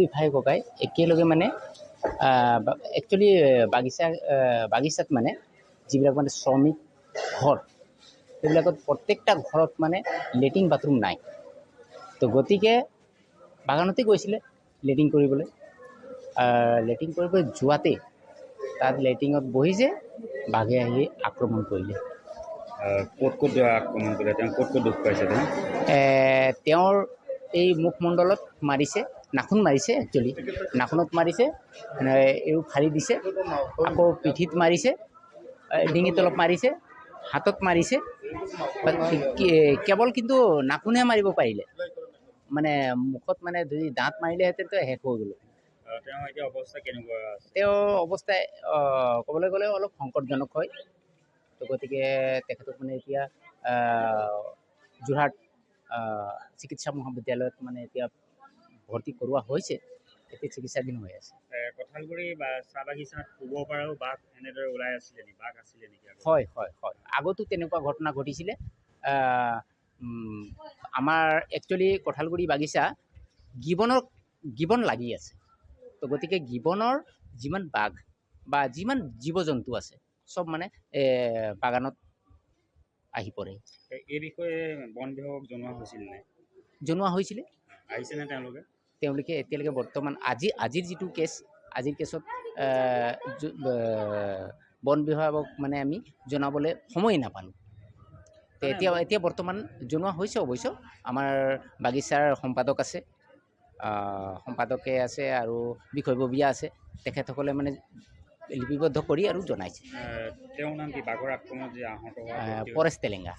দুই ভাই ককাই একেলগে মানে একচুৱেলি বাগিচাত মানে যিবিলাক মানে শ্ৰমিক ঘৰ সেইবিলাকত প্ৰত্যেকটা ঘৰত মানে লেট্ৰিন বাথৰুম নাই। তো গতিকে বাগানতে গৈছিলে লেট্ৰিন কৰিবলৈ। লেট্ৰিন কৰিব যোৱাতে তাত লেট্ৰিনত বহিছে, বাঘে আহি আক্ৰমণ কৰিলে। ক'ত আক্ৰমণ কৰিলে? তেওঁ ক'ত দুখ পাইছে? তেওঁৰ এই মুখমণ্ডলত মাৰিছে, নাখুন মাৰিছে, একচুৱেলি নাখুনত মাৰিছে, এইও ফালি দিছে, আকৌ পিঠিত মাৰিছে, ডিঙিত অলপ মাৰিছে, হাতত মাৰিছে। কেৱল কিন্তু নাখুনহে মাৰিব পাৰিলে, মানে মুখত মানে যদি দাঁত মাৰিলেহেঁতেন তো শেষ হৈ গ'ল। তেওঁৰ এতিয়া অৱস্থা কেনেকুৱা আছে? তেওঁৰ অৱস্থা ক'বলৈ গ'লে অলপ সংকটজনক হয়। তো গতিকে তেখেতক মানে এতিয়া যোৰহাট চিকিৎসা মহাবিদ্যালয়ত মানে এতিয়া ভৰ্তি কৰোৱা হৈছে, এতিয়া চিকিৎসাধীন হৈ আছে। কঁঠালগুৰি বা চাহ বাগিচাত পূৰ্বৰ পৰাও বাঘ এনেদৰে ওলাই আছিলে নেকি? বাঘ আছিলে নেকি? হয়, আগতো তেনেকুৱা ঘটনা ঘটিছিলে। আমাৰ একচুৱেলি কঁঠালগুৰি বাগিচা গিবন লাগি আছে। তো গতিকে গিবনৰ যিমান বাঘ বা যিমান জীৱ জন্তু আছে চব মানে বাগানত আহি পৰে। এই বিষয়ে বন বিভাগক জনোৱা হৈছিল নে? জনোৱা হৈছিলে। আহিছেনে তেওঁলোকে এতিয়ালৈকে বৰ্তমান আজিৰ যিটো কেছ, আজিৰ কেছত বন বিভাগক মানে আমি জনাবলৈ সময় নাপালোঁ। এতিয়া বৰ্তমান জনোৱা হৈছে। অৱশ্য আমাৰ বাগিচাৰ সম্পাদক আছে, সম্পাদকে আছে আৰু বিষয়ববীয়া আছে, তেখেতসকলে মানে লিপিবদ্ধ কৰি আৰু জনাইছে। তেওঁৰ নাম কি? বাঘৰ আক্ৰমণত যে আহত হোৱা পৰেশ তেলেঙ্গা।